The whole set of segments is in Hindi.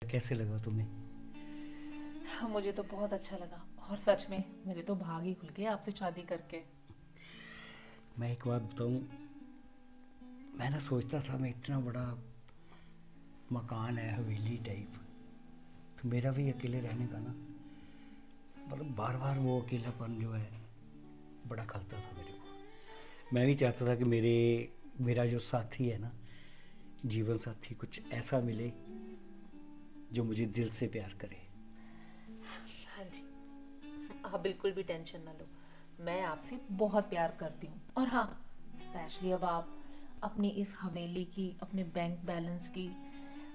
कैसे लगा तुम्हें? हाँ, मुझे तो बहुत अच्छा लगा। और सच में मेरे तो भाग ही खुल गए आपसे शादी करके। मैं एक बात बताऊं, मैं ना सोचता था मैं इतना बड़ा मकान है हवेली टाइप, तो मेरा भी अकेले रहने का ना, मतलब बार बार वो अकेलापन जो है बड़ा खलता था मेरे को। मैं भी चाहता था कि मेरा जो साथी है ना, जीवन साथी, कुछ ऐसा मिले जो मुझे दिल से प्यार करे। हाँ जी, आप बिल्कुल भी टेंशन ना लो। मैं आपसे बहुत प्यार करती हूँ। और हाँ, स्पेशली अब आप अपनी इस हवेली की, अपने बैंक बैलेंस की,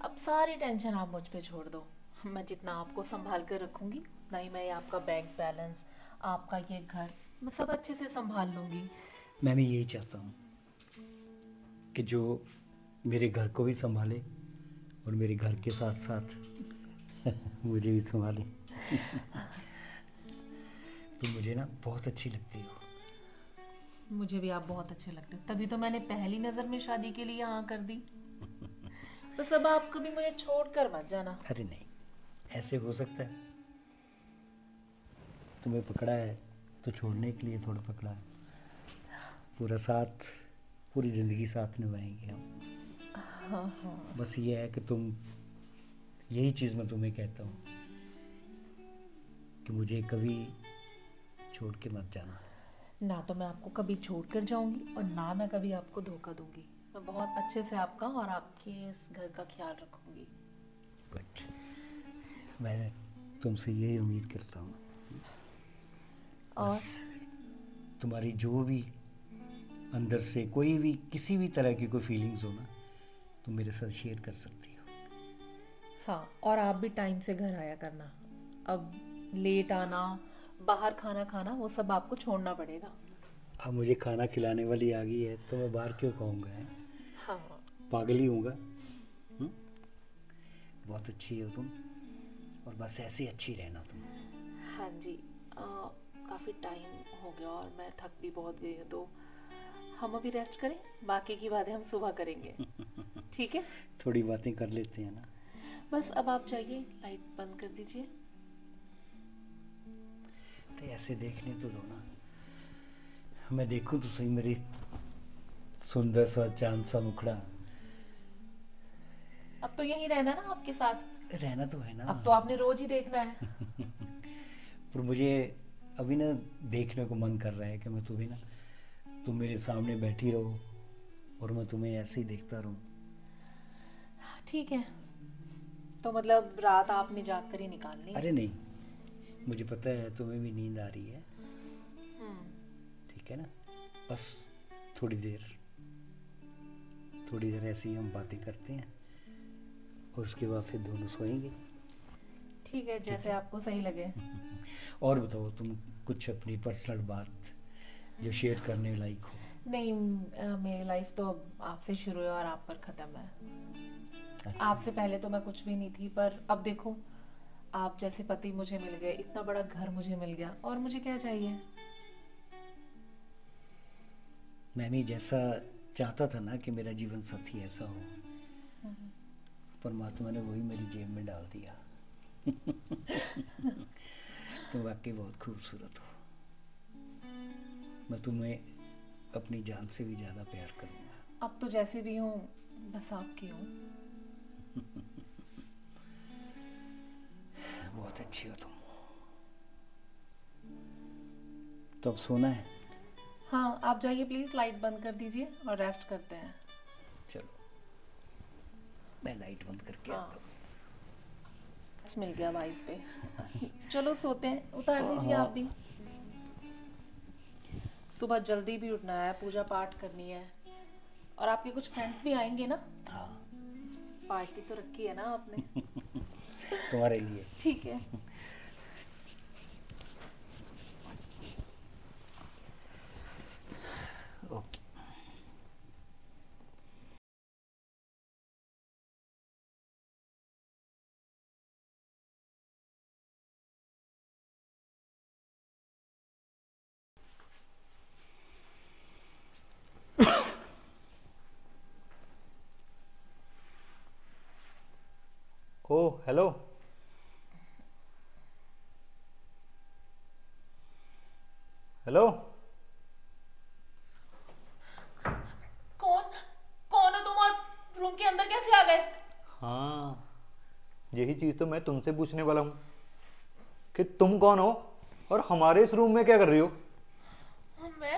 अब सारी टेंशन आप मुझ पे छोड़ दो। मैं जितना आपको संभाल कर रखूंगी उतना ही मैं आपका बैंक बैलेंस, आपका ये घर, मैं सब अच्छे से संभाल लूंगी। मैं भी यही चाहता हूँ कि जो मेरे घर को भी संभाले और मेरे घर के साथ साथ मुझे भी संभाले। तुम मुझे ना बहुत अच्छी लगती हो। मुझे भी आप बहुत अच्छे लगते हो, तभी तो मैंने पहली नज़र में शादी के लिए हाँ कर दी। बस अब आप कभी मुझे छोड़ कर मत जाना। अरे नहीं, ऐसे हो सकता है? तुम्हें पकड़ा है तो छोड़ने के लिए थोड़ा पकड़ा है। पूरा साथ, पूरी ज़िंदगी साथ निभाएंगे हम। हाँ हाँ। बस ये है कि तुम, यही चीज़ मैं तुम्हें कहता हूँ कि मुझे कभी छोड़ के मत जाना। ना तो मैं आपको कभी छोड़ कर जाऊंगी और ना मैं कभी आपको धोखा दूंगी। मैं बहुत अच्छे से आपका और आपके इस घर का ख्याल रखूंगी। बट मैं तुमसे यही उम्मीद करता हूँ, बस और तुम्हारी जो भी अंदर से कोई भी किसी भी तरह की कोई फीलिंग्स हो ना, तुम मेरे साथ शेयर कर सकती हो। हाँ, और आप भी टाइम से घर आया करना। अब लेट आना, बाहर खाना खाना, वो सब आपको छोड़ना पड़ेगा। अब मुझे खाना खिलाने वाली आ गई है तो मैं बाहर क्यों खाऊंगा? है हाँ। पागल ही हूँगा। बहुत अच्छी हो तुम, और बस ऐसे ही अच्छी रहना तुम। हाँ जी। काफ़ी टाइम हो गया और मैं थक भी बहुत गई हूँ, तो हम अभी रेस्ट करें। बाकी की बातें हम सुबह करेंगे। ठीक है। थोड़ी बातें कर लेते हैं ना। बस अब आप जाइए, लाइट बंद कर दीजिए। अरे ऐसे देखने तो दो ना, मैं देखूं तो सही मेरी सुंदर सा चांद सा मुखड़ा। अब तो यहीं रहना ना आपके साथ। रहना तो है ना, अब तो आपने रोज ही देखना है। पर मुझे अभी ना देखने को मन कर रहा है कि मैं तुम्हें ना, तुम मेरे सामने बैठी रहो और मैं तुम्हें ऐसे ही देखता रहूं। ठीक है, तो मतलब रात आपने जाग कर ही निकालनी है। अरे नहीं, मुझे पता है तुम्हें भी नींद आ रही है। हम्म। ठीक है ना, बस थोड़ी देर, थोड़ी देर ऐसे ही हम बातें करते हैं और उसके बाद फिर दोनों सोएंगे। ठीक है, ठीक जैसे है। आपको सही लगे। और बताओ तुम, कुछ अपनी पर्सनल बात जो शेयर करने लायक हो। नहीं, मेरी लाइफ तो अब आपसे शुरू है और आप पर ख़त्म है। अच्छा, आपसे पहले तो मैं कुछ भी नहीं थी, पर अब देखो, आप जैसे पति मुझे मिल गए, इतना बड़ा घर मुझे मिल गया, और मुझे क्या चाहिए। मैं भी जैसा चाहता था ना कि मेरा जीवन साथी ऐसा हो, परमात्मा ने वही मेरी जेब में डाल दिया। तुम वाकई बहुत खूबसूरत हो। मैं तुम्हें अपनी जान से भी ज़्यादा प्यार करूँगा। अब तो जैसे भी हूँ, बस आपकी हूँ। बहुत अच्छी हो तुम। तो अब सोना है? हाँ, आप जाइए प्लीज़, लाइट बंद कर दीजिए और रेस्ट करते हैं। चलो, मैं लाइट बंद करके हाँ, आता हूँ। मिल गया वाइस पे। चलो सोते हैं, उतार दीजिए आप हाँ। भी। सुबह जल्दी भी उठना है, पूजा पाठ करनी है। और आपके कुछ फ्रेंड्स भी आएंगे ना। हाँ, पार्टी तो रखी है ना आपने। तुम्हारे लिए। ठीक है। ओके। ओ हेलो। हेलो। कौन कौन हो तुम और रूम के अंदर कैसे आ गए? हाँ, यही चीज तो मैं तुमसे पूछने वाला हूँ कि तुम कौन हो और हमारे इस रूम में क्या कर रही हो? मैं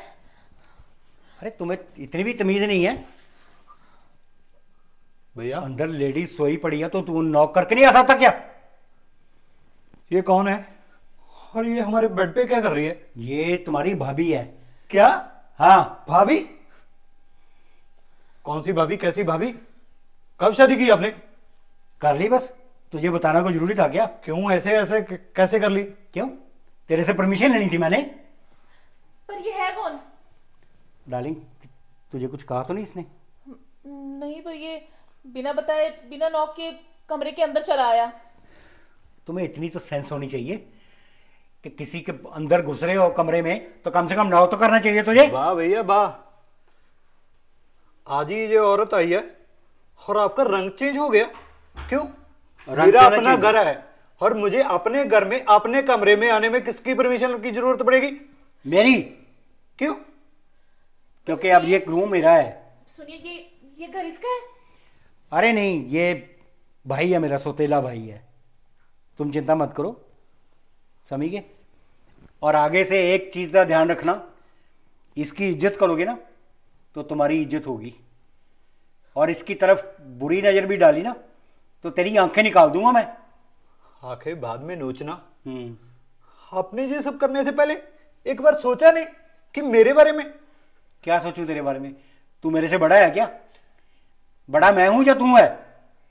अरे तुम्हें इतनी भी तमीज नहीं है? भैया अंदर लेडीज सोई पड़ी है तो तू नॉक करके नहीं आ सकता क्या? ये कौन है और ये हमारे बेड पे क्या कर रही है? ये तुम्हारी भाभी है। क्या? हाँ। भाभी? कौन सी भाभी, कैसी भाभी? कब शादी की आपने? कर ली बस, तुझे बताना कोई जरूरी था क्या? क्यों ऐसे ऐसे कैसे कर ली? क्यों? तेरे से परमिशन लेनी थी मैंने। पर ये है कौन? डार्लिंग, तुझे कुछ कहा तो नहीं इसने? नहीं, पर ये बिना बताए बिना नॉक के कमरे के अंदर चला आया। तुम्हें इतनी तो सेंस होनी चाहिए कि किसी के अंदर घुस रहे हो कमरे में तो कम से कम नॉक तो करना चाहिए तुझे। वाह भैया वाह, आज ही ये औरत आई है और आपका रंग चेंज हो गया। क्यों? मेरा अपना घर है और मुझे अपने घर में अपने कमरे में आने में किसकी परमिशन की जरूरत पड़ेगी? मेरी। क्यों? क्योंकि अब ये रूम मेरा है। सुनिए, ये घर इसका है? अरे नहीं, ये भाई है मेरा, सौतेला भाई है। तुम चिंता मत करो, समझ गए? और आगे से एक चीज का ध्यान रखना, इसकी इज्जत करोगे ना तो तुम्हारी इज्जत होगी, और इसकी तरफ बुरी नजर भी डाली ना तो तेरी आंखें निकाल दूंगा मैं। आंखें बाद में नोचना। आपने ये सब करने से पहले एक बार सोचा नहीं कि मेरे बारे में? क्या सोचूं तेरे बारे में? तू मेरे से बड़ा है क्या? बड़ा मैं हूं या तू है?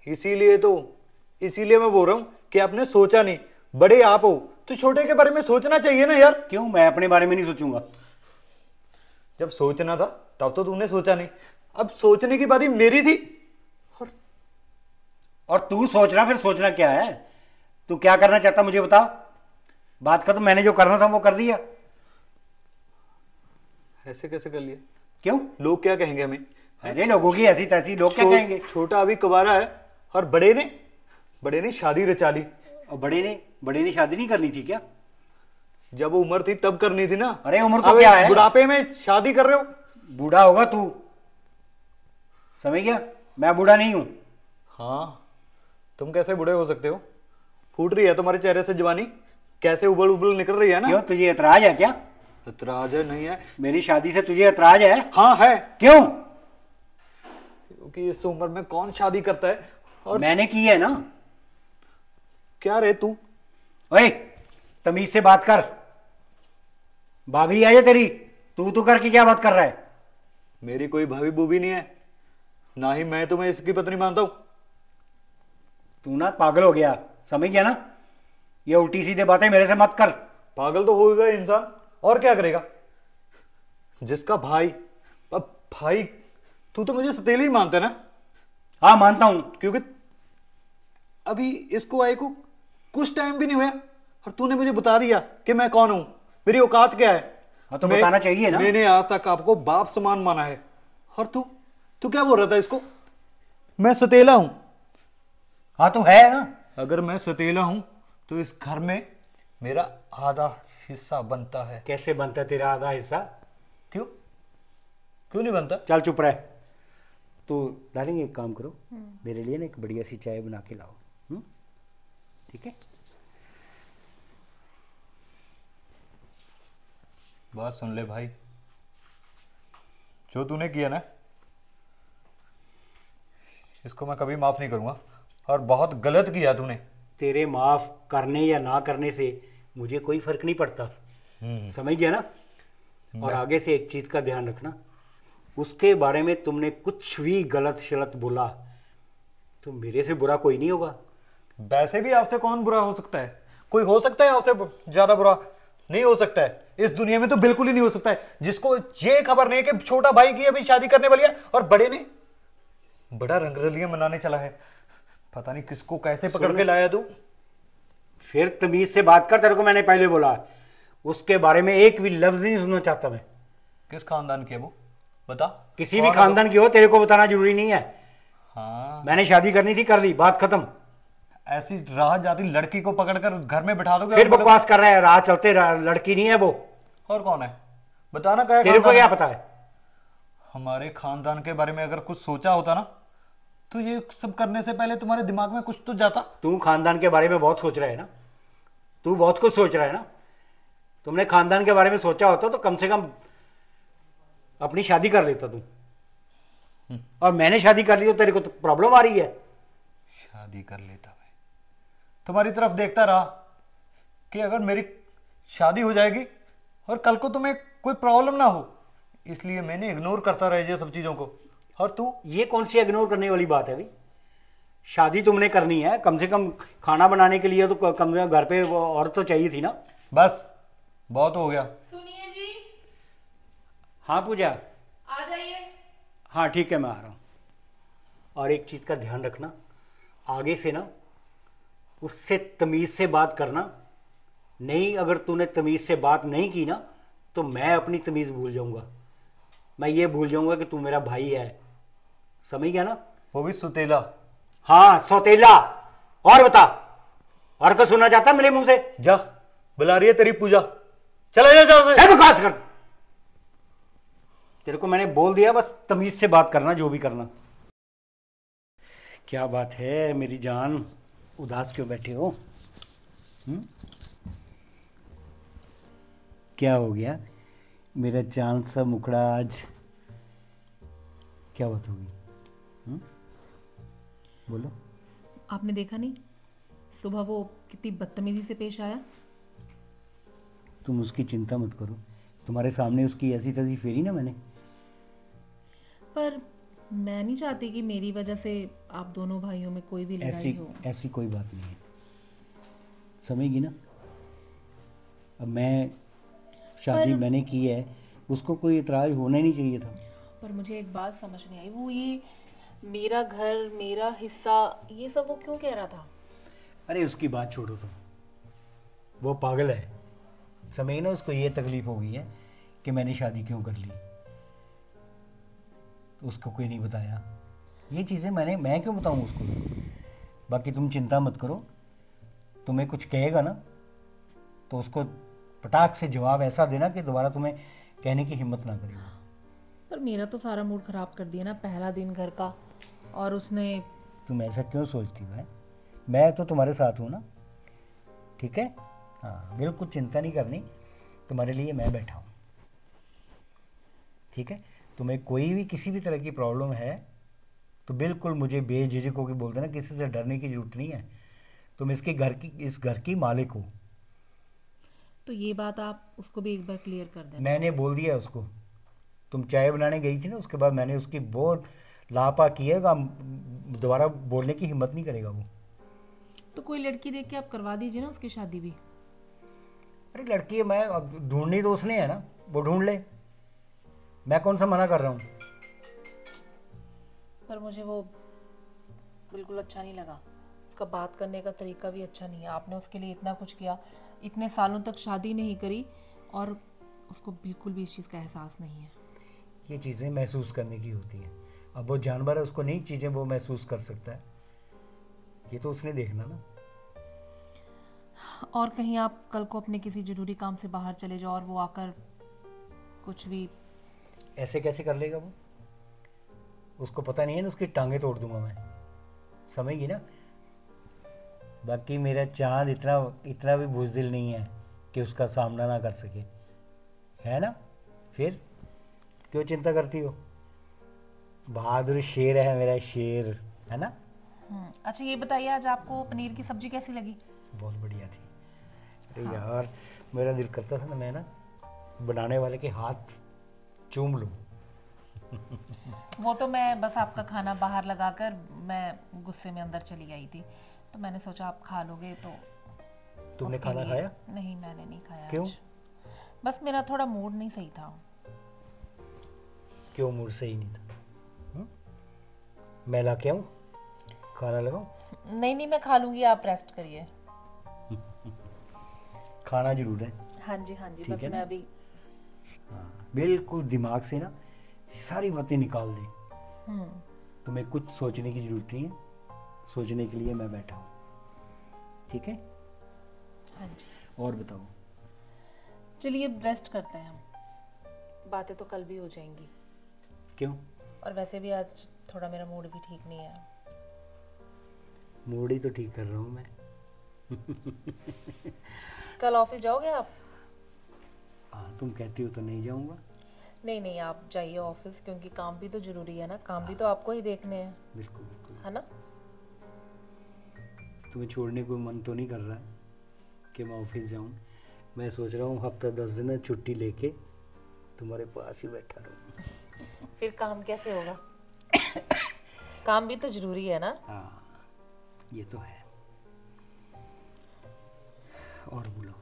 इसीलिए मैं बोल रहा हूं कि आपने सोचा नहीं। बड़े आप हो तो छोटे के बारे में सोचना चाहिए ना यार। क्यों? मैं अपने बारे में नहीं सोचूंगा? जब सोचना था तब तो तूने सोचा नहीं, अब सोचने की बारी मेरी थी। और तू सोचना, फिर सोचना क्या है? तू क्या करना चाहता मुझे बता। बात कर, तो मैंने जो करना था वो कर दिया। ऐसे कैसे कर लिया? क्यों? लोग क्या कहेंगे हमें? अरे लोगों की ऐसी तैसी, लोग क्या कहेंगे? छोटा अभी कुंवारा है और बड़े ने शादी रचा ली। और बड़े ने शादी नहीं करनी थी क्या? जब उम्र थी तब करनी थी ना। अरे उम्र तो क्या है? बुढ़ापे में शादी कर रहे हो? बूढ़ा होगा तू, समझ गया? मैं बूढ़ा नहीं हूं। हाँ, तुम कैसे बूढ़े हो सकते हो? फूट रही है तुम्हारे चेहरे से जवानी, कैसे उबल उबल निकल रही है ना। क्यों, तुझे एतराज है क्या? एतराज है? नहीं है। मेरी शादी से तुझे एतराज है? हाँ है। क्यों? क्योंकि इस उम्र में कौन शादी करता है? और मैंने की है ना। क्या रे तू? ओए, तमीज से बात कर। भाभी है ये तेरी, तू करके क्या बात कर रहा है? मेरी कोई भाभी बूबी नहीं है, ना ही मैं तुम्हें इसकी पत्नी मानता हूं। तू ना पागल हो गया, समझ गया ना? ये उल्टी सीधे बातें मेरे से मत कर। पागल तो होगा इंसान, और क्या करेगा? जिसका भाई, अब भाई तू तो मुझे सतीली ही मानता है ना? हाँ मानता हूं। क्योंकि अभी इसको आए को कुछ टाइम भी नहीं हुआ और तूने मुझे बता दिया कि मैं कौन हूं, मेरी औकात क्या है। हाँ तो बताना चाहिए ना। मैंने आज तक आपको बाप समान माना है, और तू क्या बोल रहा था इसको? मैं सतीला हूं। हाँ तो है ना। अगर मैं सतीला हूं तो इस घर में मेरा आधा हिस्सा बनता है। कैसे बनता है तेरा आधा हिस्सा? क्यों नहीं बनता? चल चुप रह। तो डार्लिंग एक काम करो, मेरे लिए ना एक बढ़िया सी चाय बना के लाओ। ठीक है? बात सुन ले भाई, जो तूने किया ना इसको मैं कभी माफ नहीं करूंगा, और बहुत गलत किया तूने। तेरे माफ करने या ना करने से मुझे कोई फर्क नहीं पड़ता, समझ गया ना? और आगे से एक चीज का ध्यान रखना, उसके बारे में तुमने कुछ भी गलत शलत बोला तो मेरे से बुरा कोई नहीं होगा। वैसे भी आपसे कौन बुरा हो सकता है? कोई हो सकता है आपसे ज्यादा बुरा? नहीं हो सकता है, इस दुनिया में तो बिल्कुल ही नहीं हो सकता है। जिसको ये खबर नहीं है कि छोटा भाई की अभी शादी करने वाली है और बड़े ने बड़ा रंगरलियां मनाने चला है। पता नहीं किसको कैसे पकड़ के लाया तू। फिर तमीज से बात कर, तेरे को मैंने पहले बोला। उसके बारे में एक भी लफ्ज नहीं सुनना चाहता मैं। किस खानदान की है वो, बता। किसी भी खानदान की हो, तेरे को बताना जरूरी नहीं है। हाँ, मैंने शादी करनी थी, कर ली, बात खत्म। ऐसी राह जाती लड़की को पकड़कर घर में बिठा दोगे? फिर बकवास कर रहा है, राह चलते लड़की नहीं है वो। और कौन है बताना, क्या तेरे को क्या पता है? हमारे खानदान के बारे में अगर कुछ सोचा होता ना तो ये सब करने से पहले तुम्हारे दिमाग में कुछ तो जाता। तू खानदान के बारे में बहुत सोच रहा है ना, तू बहुत कुछ सोच रहा है ना। तुमने खानदान के बारे में सोचा होता तो कम से कम अपनी शादी कर लेता तू। और मैंने शादी कर ली तो तेरे को तो प्रॉब्लम आ रही है। शादी कर लेता भाई, तुम्हारी तरफ देखता रहा कि अगर मेरी शादी हो जाएगी और कल को तुम्हें कोई प्रॉब्लम ना हो, इसलिए मैंने इग्नोर करता रह ये सब चीजों को। और तू, ये कौन सी इग्नोर करने वाली बात है भाई? शादी तुमने करनी है, कम से कम खाना बनाने के लिए तो कम से कम घर पे औरत तो चाहिए थी ना। बस बहुत हो गया। सुनिए जी। हाँ पूजा, आ जाइए। हाँ ठीक है मैं आ रहा हूँ। और एक चीज़ का ध्यान रखना, आगे से ना उससे तमीज़ से बात करना। नहीं, अगर तूने तमीज़ से बात नहीं की ना तो मैं अपनी तमीज़ भूल जाऊंगा। मैं ये भूल जाऊंगा कि तू मेरा भाई है, समझ गया ना? वो भी सुतेला। हाँ सौतेला। और बता, और क्या सुनना चाहता मेरे मुंह से? जा, बुला रही है तेरी पूजा, चला जा जाओ से। बकवास कर। तेरे को मैंने बोल दिया, बस तमीज से बात करना, जो भी करना। क्या बात है मेरी जान, उदास क्यों बैठे हो? क्या हो गया मेरा चांद सा मुखड़ा आज? क्या बात होगी? बोलो। आपने देखा नहीं सुबह वो कितनी बदतमीजी से पेश आया? तुम उसकी चिंता मत करो, तुम्हारे सामने उसकी ऐसी तैसी फेरी ना मैंने। पर मैं नहीं चाहती कि मेरी वजह से आप दोनों भाइयों में कोई भी लड़ाई हो। ऐसी कोई बात नहीं है, समझेगी ना? अब मैं शादी मैंने की है, उसको कोई इतराज होना ही नहीं चाहिए था। पर मुझे एक बात समझ नहीं आई, वो ये मेरा घर मेरा हिस्सा ये सब वो क्यों कह रहा था? अरे उसकी बात छोड़ो तुम, वो पागल है, समझ ना? उसको ये तकलीफ हो गई है कि मैंने शादी क्यों कर ली, तो उसको कोई नहीं बताया। ये चीज़ें मैं क्यों बताऊँ उसको? बाकी तुम चिंता मत करो, तुम्हें कुछ कहेगा ना तो उसको पटाख से जवाब ऐसा देना कि दोबारा तुम्हें कहने की हिम्मत ना करेगा। पर मेरा तो सारा मूड खराब कर दिया ना, पहला दिन घर का, और उसने। तुम ऐसा क्यों सोचती हो? मैं तो तुम्हारे साथ हूँ ना, ठीक है? हाँ बिल्कुल चिंता नहीं करनी, तुम्हारे लिए मैं बैठा हूँ, ठीक है? तुम्हें कोई भी किसी भी तरह की प्रॉब्लम है तो बिल्कुल मुझे बेझिझक होकर बोल देना, किसी से डरने की जरूरत नहीं है। तुम इस घर की मालिक हो। तो ये बात आप उसको भी एक बार क्लियर कर देना। मैंने बोल दिया उसको, तुम चाय बनाने गई थी ना, उसके बाद मैंने उसकी बहुत लापा किएगा, दोबारा बोलने की हिम्मत नहीं करेगा वो। तो कोई लड़की देख के आप करवा दीजिए ना उसकी शादी भी। अरे लड़की है, मैं ढूंढनी तो उसने है ना, वो ढूंढ ले, मैं कौन सा मना कर रहा हूँ। पर मुझे वो बिल्कुल अच्छा नहीं लगा, उसका बात करने का तरीका भी अच्छा नहीं है। आपने उसके लिए इतना कुछ किया, इतने सालों तक शादी नहीं करी, और उसको बिल्कुल भी इस चीज़ का एहसास नहीं है। ये चीज़ें महसूस करने की होती हैं, अब वो जानवर है, उसको नहीं चीज़ें वो महसूस कर सकता है, ये तो उसने देखना ना। और कहीं आप कल को अपने किसी जरूरी काम से बाहर चले जाओ और वो आकर कुछ भी। ऐसे कैसे कर लेगा वो? उसको पता नहीं है ना, उसकी टांगे तोड़ दूंगा मैं, समझेगी ना? बाकी मेरा चांद इतना भी बुज़दिल नहीं है कि उसका सामना ना कर सके, है ना? फिर क्यों चिंता करती हो? बहादुर शेर है मेरा शेर, है ना? अच्छा ये बताइए, आज आपको पनीर की सब्जी कैसी लगी? बहुत बढ़िया थी। अरे हाँ। यार मेरा दिल करता था ना मैं ना बनाने वाले के हाथ चूम लूं। वो तो मैं बस आपका खाना बाहर लगाकर मैं गुस्से में अंदर चली आई थी, तो मैंने सोचा आप खा लोगे तो। तुमने खाना खाया? नहीं मैंने नहीं खाया। क्यों? बस मेरा थोड़ा मूड नहीं सही था। क्यों मूड सही नहीं था? मैं ला के आऊं, खाना लगाऊं? नहीं मैं खा लूंगी, आप रेस्ट करिए। खाना जरूर है। हाँ जी बस मैं अभी। हाँ, बिल्कुल दिमाग से ना सारी बातें निकाल दे। तुम्हें कुछ सोचने की जरूरत नहीं है, सोचने के लिए मैं बैठा हूँ। ठीक है? हाँ जी, और बताओ। चलिए रेस्ट करते हैं हम, बातें तो कल भी हो जाएंगी। क्यों? और वैसे भी आज थोड़ा मेरा मूड भी ठीक नहीं है। मूड ही तो ठीक कर रहा हूँ मैं। कल ऑफिस जाओगे आप? हाँ, तुम कहती हो तो नहीं जाऊँगा। नहीं नहीं, आप जाइए ऑफिस, क्योंकि काम भी तो जरूरी है ना, काम भी तो आपको ही देखने हैं, बिल्कुल बिल्कुल। है ना? तुम्हें छोड़ने को मन तो नहीं कर रहा कि मैं ऑफिस जाऊँ। मैं सोच रहा हूँ हफ्ता 10 दिन छुट्टी लेके तुम्हारे पास ही बैठा रहूँ। फिर काम कैसे होगा? काम भी तो जरूरी है ना। हाँ, ये तो है। और बोलो।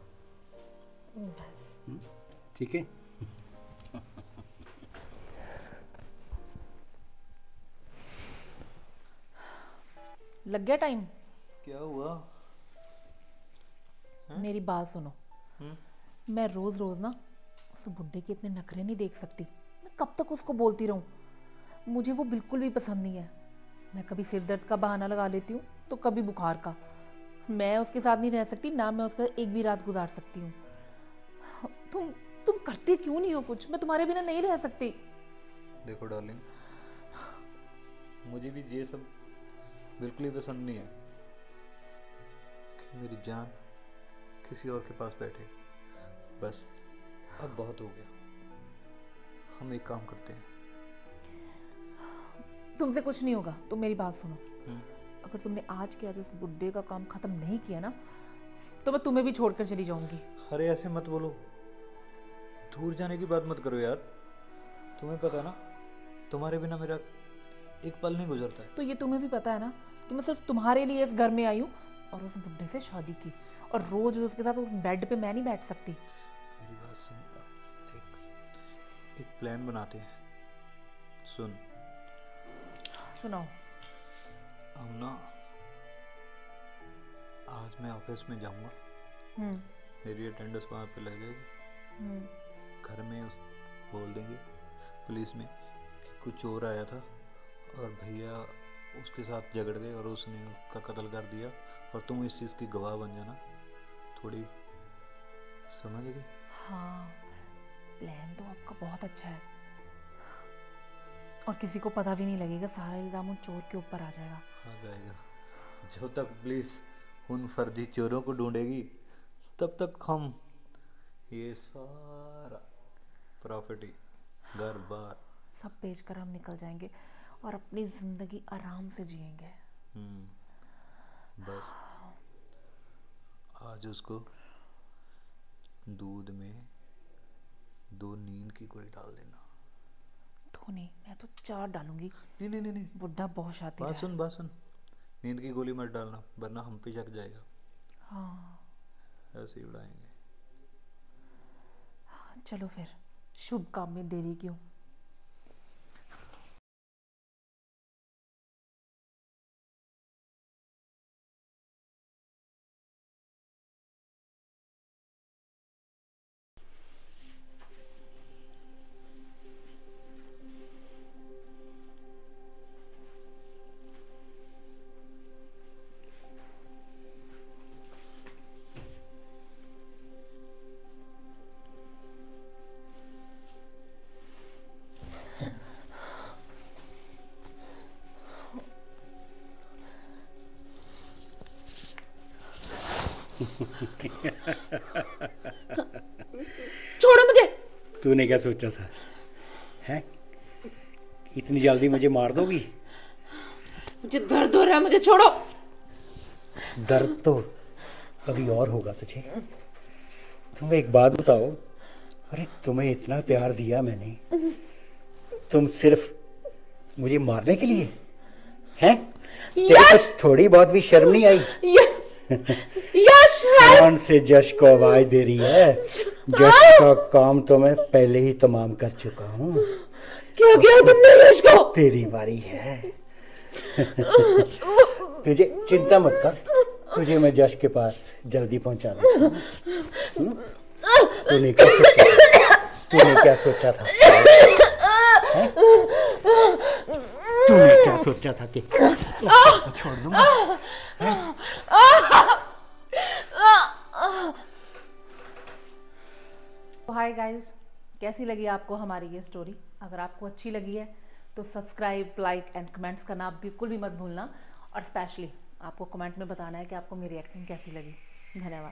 बस ठीक है। लग गया टाइम? क्या हुआ? मेरी बात सुनो। मैं रोज रोज ना उस बुड्ढे के इतने नखरे नहीं देख सकती। मैं कब तक उसको बोलती रहूं? मुझे वो बिल्कुल भी पसंद नहीं है। मैं कभी सिर दर्द का बहाना लगा लेती हूँ तो कभी बुखार का। मैं उसके साथ नहीं रह सकती, ना मैं उसका एक भी रात गुजार सकती हूँ। तुम करते क्यों नहीं हो कुछ? मैं तुम्हारे बिना नहीं रह सकती। देखो डार्लिंग, मुझे भी ये सब बिल्कुल ही पसंद नहीं है कि मेरी जान किसी और के पास बैठे। बस अब बहुत हो गया। हम एक काम करते हैं। तुमसे कुछ नहीं होगा, तुम मेरी बात सुनो। अगर तुमने आज के आज उस बुड्ढे का काम खत्म नहीं किया ना, तो मैं तुम्हें भी छोड़कर चली जाऊंगी। अरे ऐसे मत बोलो, दूर जाने की बात मत करो यार। तुम्हें पता है ना, तुम्हारे बिना मेरा एक पल नहीं गुजरता है। तो ये तुम्हें भी पता है ना कि मैं सिर्फ तुम्हारे लिए इस घर में आई हूँ और उस बुड्ढे से शादी की, और रोज उसके साथ उस बेड पे मैं नहीं बैठ सकती। मेरी बात सुन, एक प्लान बनाते हैं। सुन, सुनाओ। हम ना, आज मैं ऑफिस में जाऊंगा, मेरी अटेंडेंस वहाँ पे लग जाएगी। घर में बोल देंगे पुलिस में कि कुछ चोर आया था और भैया उसके साथ झगड़ गए और उसने उसका कत्ल कर दिया, और तुम इस चीज़ की गवाह बन जाना। थोड़ी समझ गई? हाँ, प्लान तो आपका बहुत अच्छा है, और किसी को पता भी नहीं लगेगा। सारा इल्जाम उन चोर के ऊपर आ जाएगा। आ जाएगा। जब तक पुलिस उन फर्जी चोरों को ढूंढेगी, तब तक हम ये सारा प्रॉपर्टी, घर बार सब बेच कर हम निकल जाएंगे और अपनी जिंदगी आराम से जिएंगे। बस आज उसको दूध में 2 नींद की गोली डाल देना। तो नहीं, मैं तो 4 डालूंगी। नहीं नहीं नहीं नहीं, बुड्ढा बहुत शातिर है। बात सुन, नींद की गोली मत डालना, वरना हम पे शक जाएगा। हाँ, ऐसे ही उड़ाएंगे। चलो फिर, शुभ काम में देरी क्यों। छोड़ो मुझे। तूने क्या सोचा था? हैं? इतनी जल्दी मुझे मार दोगी? मुझे दर्द हो रहा है, मुझे छोड़ो। दर्द तो कभी और होगा तुझे। तुम एक बात बताओ, अरे तुम्हें इतना प्यार दिया मैंने, तुम सिर्फ मुझे मारने के लिए? हैं? तेरे को थोड़ी बहुत भी शर्म नहीं आई? यश, कौन से जश को आवाज दे रही है? जश का काम तो मैं पहले ही तमाम कर चुका हूँ। क्या किया तुमने यश को? तेरी बारी है। तुझे चिंता मत कर, तुझे मैं जश के पास जल्दी पहुंचा दूंगा। तूने क्या सोचा था? तूने क्या सोचा था? तूने क्या सोचा था कि छोड़ दूंगा? हाय गाइस, कैसी लगी आपको हमारी ये स्टोरी? अगर आपको अच्छी लगी है तो सब्सक्राइब, लाइक एंड कमेंट्स करना आप बिल्कुल भी मत भूलना, और स्पेशली आपको कमेंट में बताना है कि आपको मेरी एक्टिंग कैसी लगी। धन्यवाद।